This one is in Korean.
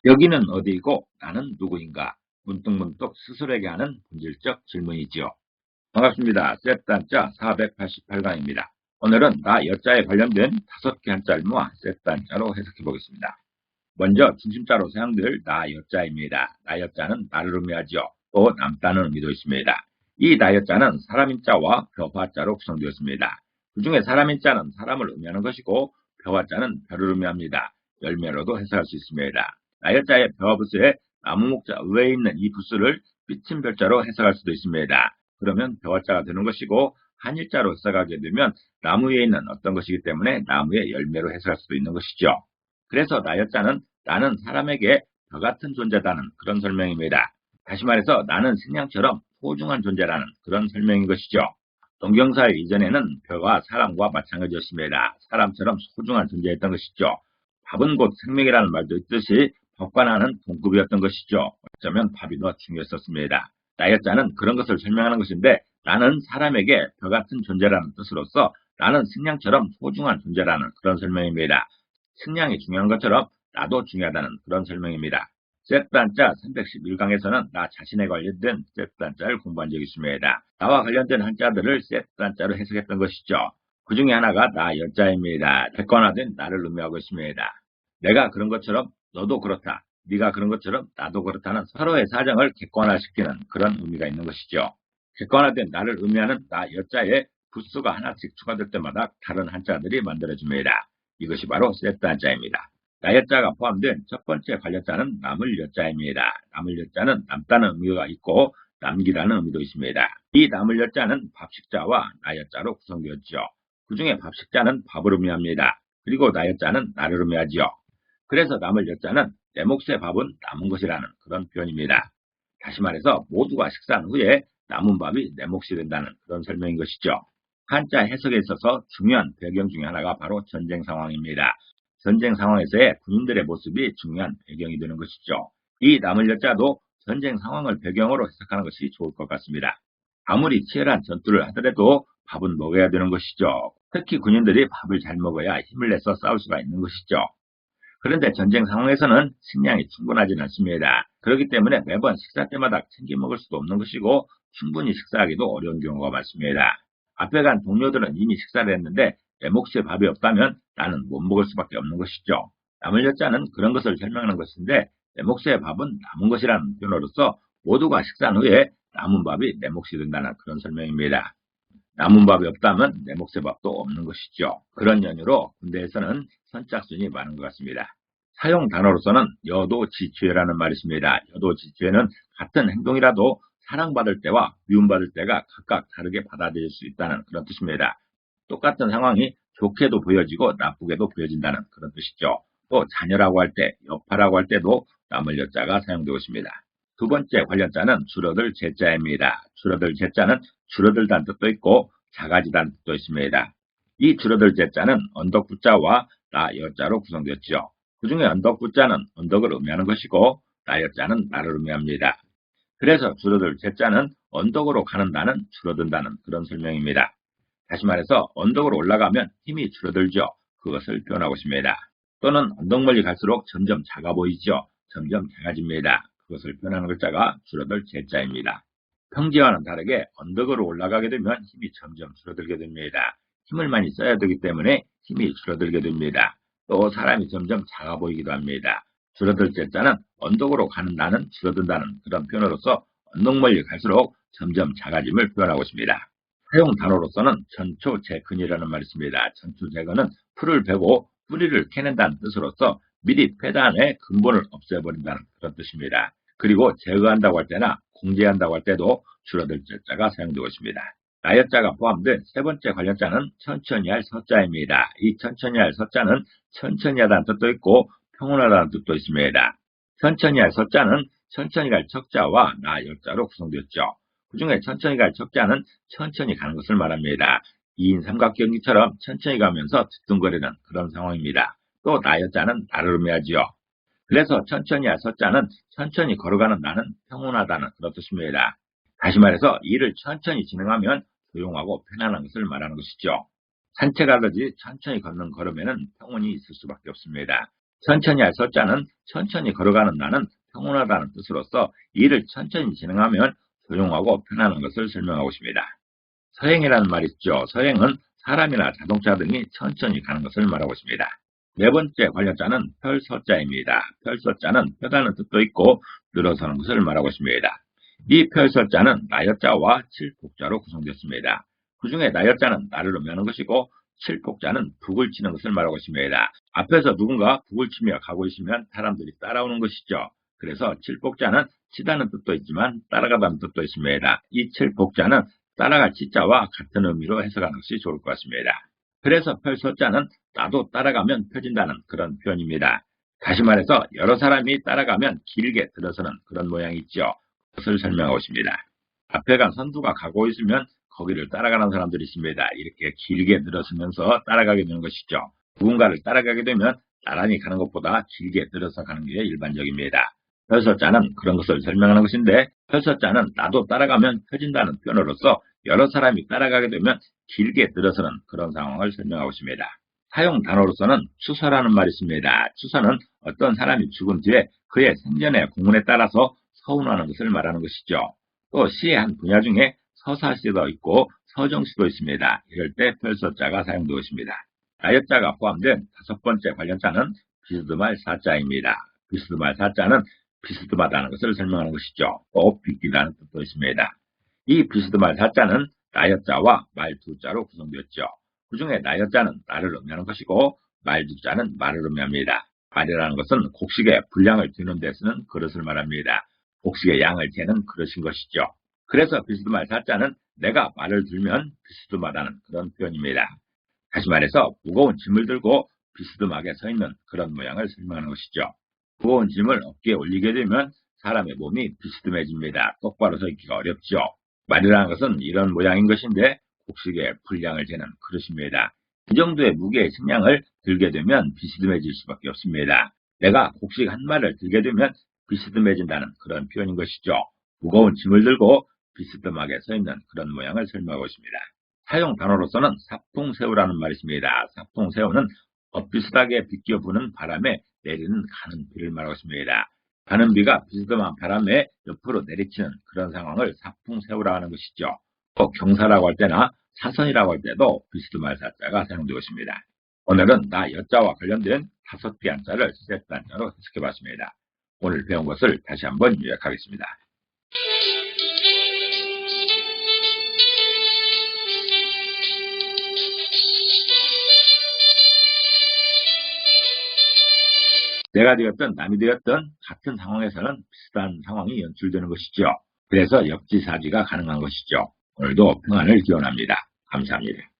여기는 어디이고 나는 누구인가? 문득문득 스스로에게 하는 본질적 질문이지요. 반갑습니다. 셋단자 488강입니다. 오늘은 나 여자에 관련된 5개 한자를 모아 셋단자로 해석해 보겠습니다. 먼저 중심자로 사용될 나 여자입니다. 나 여자는 나를 의미하지요. 또 남다는 의미도 있습니다. 이 나 여자는 사람인자와 벼화자로 구성되었습니다. 그 중에 사람인자는 사람을 의미하는 것이고 벼화자는 별을 의미합니다. 열매로도 해석할 수 있습니다. 나 여자의 벼부수에 나무 목자 위에 있는 이 부수를 삐친 별자로 해석할 수도 있습니다. 그러면 벼화자가 되는 것이고 한일자로 해석하게 되면 나무 위에 있는 어떤 것이기 때문에 나무의 열매로 해석할 수도 있는 것이죠. 그래서 나 여자는 나는 사람에게 벼 같은 존재다는 그런 설명입니다. 다시 말해서 나는 식량처럼 소중한 존재라는 그런 설명인 것이죠. 동경사 이전에는 벼가 사람과 마찬가지였습니다. 사람처럼 소중한 존재였던 것이죠. 밥은 곧 생명이라는 말도 있듯이 밥과 나는 동급이었던 것이죠. 어쩌면 밥이 더 중요했었습니다. 나 여자는 그런 것을 설명하는 것인데 나는 사람에게 벼 같은 존재라는 뜻으로서 나는 식량처럼 소중한 존재라는 그런 설명입니다. 식량이 중요한 것처럼 나도 중요하다는 그런 설명입니다. 셋단자 311강에서는 나 자신에 관련된 셋단자를 공부한 적이 있습니다. 나와 관련된 한자들을 셋단자로 해석했던 것이죠. 그 중에 하나가 나 여자입니다. 객관화된 나를 의미하고 있습니다. 내가 그런 것처럼 너도 그렇다. 네가 그런 것처럼 나도 그렇다는 서로의 사정을 객관화시키는 그런 의미가 있는 것이죠. 객관화된 나를 의미하는 나 여자에 부수가 하나씩 추가될 때마다 다른 한자들이 만들어집니다. 이것이 바로 세트 한자입니다. 나 여자가 포함된 첫 번째 관련자는 남을 여자입니다. 남을 여자는 남다는 의미가 있고 남기라는 의미도 있습니다. 이 남을 여자는 밥식자와 나 여자로 구성되었죠. 그 중에 밥식자는 밥을 의미합니다. 그리고 나 여자는 나를 의미하지요. 그래서 남을 여자는 내 몫의 밥은 남은 것이라는 그런 표현입니다. 다시 말해서 모두가 식사한 후에 남은 밥이 내 몫이 된다는 그런 설명인 것이죠. 한자 해석에 있어서 중요한 배경 중에 하나가 바로 전쟁 상황입니다. 전쟁 상황에서의 군인들의 모습이 중요한 배경이 되는 것이죠. 이 남을 여자도 전쟁 상황을 배경으로 해석하는 것이 좋을 것 같습니다. 아무리 치열한 전투를 하더라도 밥은 먹어야 되는 것이죠. 특히 군인들이 밥을 잘 먹어야 힘을 내서 싸울 수가 있는 것이죠. 그런데 전쟁 상황에서는 식량이 충분하지는 않습니다. 그렇기 때문에 매번 식사 때마다 챙겨 먹을 수도 없는 것이고 충분히 식사하기도 어려운 경우가 많습니다. 앞에 간 동료들은 이미 식사를 했는데 내 몫의 밥이 없다면 나는 못 먹을 수밖에 없는 것이죠. 남을 여자는 그런 것을 설명하는 것인데 내 몫의 밥은 남은 것이라는 표현으로서 모두가 식사한 후에 남은 밥이 내 몫이 된다는 그런 설명입니다. 남은 밥이 없다면 내 몫의 밥도 없는 것이죠. 그런 연유로 군대에서는 선착순이 많은 것 같습니다. 사용 단어로서는 여도지취라는 말이 있습니다. 여도지취는 같은 행동이라도 사랑받을 때와 미움받을 때가 각각 다르게 받아들일 수 있다는 그런 뜻입니다. 똑같은 상황이 좋게도 보여지고 나쁘게도 보여진다는 그런 뜻이죠. 또 자녀라고 할 때, 여파라고 할 때도 남을 여자가 사용되고 있습니다. 두 번째 관련자는 줄어들 제자입니다. 줄어들 제자는 줄어들다는 뜻도 있고 작아지다는 뜻도 있습니다. 이 줄어들 제자는 언덕 부자와 나 여자로 구성되었죠. 그 중에 언덕 부자는 언덕을 의미하는 것이고 나 여자는 나를 의미합니다. 그래서 줄어들 제자는 언덕으로 가는 나는 줄어든다는 그런 설명입니다. 다시 말해서 언덕으로 올라가면 힘이 줄어들죠. 그것을 표현하고 있습니다. 또는 언덕 멀리 갈수록 점점 작아 보이죠. 점점 작아집니다. 그것을 표현하는 글자가 줄어들 제자입니다. 평지와는 다르게 언덕으로 올라가게 되면 힘이 점점 줄어들게 됩니다. 힘을 많이 써야 되기 때문에 힘이 줄어들게 됩니다. 또 사람이 점점 작아 보이기도 합니다. 줄어들 제자는 언덕으로 가는 나는 줄어든다는 그런 표현으로서 언덕 멀리 갈수록 점점 작아짐을 표현하고 있습니다. 사용 단어로서는 전초재근이라는 말이 있습니다. 전초재근은 풀을 베고 뿌리를 캐낸다는 뜻으로서 미리 패단의 근본을 없애버린다는 그런 뜻입니다. 그리고 제거한다고 할 때나 공제한다고 할 때도 줄어들 자가 사용되고 있습니다. 나여자가 포함된 세 번째 관련자는 천천히 할 서자입니다. 이 천천히 할 서자는 천천히 하다는 뜻도 있고 평온하다는 뜻도 있습니다. 천천히 할 서자는 천천히 갈 척자와 나여자로 구성되었죠. 그 중에 천천히 갈 척자는 천천히 가는 것을 말합니다. 2인 삼각경기처럼 천천히 가면서 뒤뚱거리는 그런 상황입니다. 또 나여자는 나를 의미하지요. 그래서 천천히 할 서자는 천천히 걸어가는 나는 평온하다는 그런 뜻입니다. 다시 말해서 일을 천천히 진행하면 조용하고 편안한 것을 말하는 것이죠. 산책하듯이 천천히 걷는 걸음에는 평온이 있을 수밖에 없습니다. 천천히 할 서자는 천천히 걸어가는 나는 평온하다는 뜻으로서 일을 천천히 진행하면 조용하고 편안한 것을 설명하고 있습니다. 서행이라는 말이 있죠. 서행은 사람이나 자동차 등이 천천히 가는 것을 말하고 있습니다. 네 번째 관련자는 펼서자입니다. 펼서자는 펴다는 뜻도 있고 늘어서는 것을 말하고 있습니다. 이 펼서자는 나여자와 칠복자로 구성되었습니다. 그 중에 나여자는 나를 의미하는 것이고 칠복자는 북을 치는 것을 말하고 있습니다. 앞에서 누군가 북을 치며 가고 있으면 사람들이 따라오는 것이죠. 그래서 칠복자는 치다는 뜻도 있지만 따라가다는 뜻도 있습니다. 이 칠복자는 따라갈 치자와 같은 의미로 해석하는 것이 좋을 것 같습니다. 그래서 펼서자는 나도 따라가면 펴진다는 그런 표현입니다. 다시 말해서 여러 사람이 따라가면 길게 들어서는 그런 모양이 있죠. 그것을 설명하고 있습니다. 앞에 간 선두가 가고 있으면 거기를 따라가는 사람들이 있습니다. 이렇게 길게 들어서면서 따라가게 되는 것이죠. 누군가를 따라가게 되면 나란히 가는 것보다 길게 들어서 가는 게 일반적입니다. 펼서자는 그런 것을 설명하는 것인데 펼서자는 나도 따라가면 펴진다는 표현으로서 여러 사람이 따라가게 되면 길게 들어서는 그런 상황을 설명하고 있습니다. 사용 단어로서는 추서라는 말이 있습니다. 추서는 어떤 사람이 죽은 뒤에 그의 생전의 공문에 따라서 서운하는 것을 말하는 것이죠. 또 시의 한 분야 중에 서사시도 있고 서정시도 있습니다. 이럴 때 펼서자가 사용되고 있습니다. 나여자가 포함된 다섯 번째 관련자는 비스듬할 사자입니다. 비스듬할 사자는 비스듬하다는 것을 설명하는 것이죠. 또 빗기라는 뜻도 있습니다. 이 비스듬할 사자는 나여자와 말두자로 구성되었죠. 그 중에 나여자는 나를 의미하는 것이고 말두자는 말을 의미합니다. 말이라는 것은 곡식의 분량을 뒤는 데 쓰는 그릇을 말합니다. 곡식의 양을 재는 그릇인 것이죠. 그래서 비스듬할 사자는 내가 말을 들면 비스듬하다는 그런 표현입니다. 다시 말해서 무거운 짐을 들고 비스듬하게 서 있는 그런 모양을 설명하는 것이죠. 무거운 짐을 어깨에 올리게 되면 사람의 몸이 비스듬해집니다. 똑바로 서 있기가 어렵죠. 말이라는 것은 이런 모양인 것인데 곡식의 분량을 재는 그릇입니다. 이 정도의 무게의 식량을 들게 되면 비스듬해질 수밖에 없습니다. 내가 곡식 한 마리를 들게 되면 비스듬해진다는 그런 표현인 것이죠. 무거운 짐을 들고 비스듬하게 서 있는 그런 모양을 설명하고 있습니다. 사용 단어로서는 삽통새우라는 말이 있습니다. 삽통새우는 엇비슷하게 비껴 부는 바람에 내리는 가는 비를 말하고 있습니다. 가는 비가 비스듬한 바람에 옆으로 내리치는 그런 상황을 삽통새우라고 하는 것이죠. 또 경사라고 할 때나 사선이라고 할 때도 비스듬할 사자가 사용되고 있습니다. 오늘은 나 여자와 관련된 5개 한자를 세트 한자로 해석해봤습니다. 오늘 배운 것을 다시 한번 요약하겠습니다. 내가 되었든 남이 되었든 같은 상황에서는 비슷한 상황이 연출되는 것이죠. 그래서 역지사지가 가능한 것이죠. 오늘도 평안을 기원합니다. 감사합니다.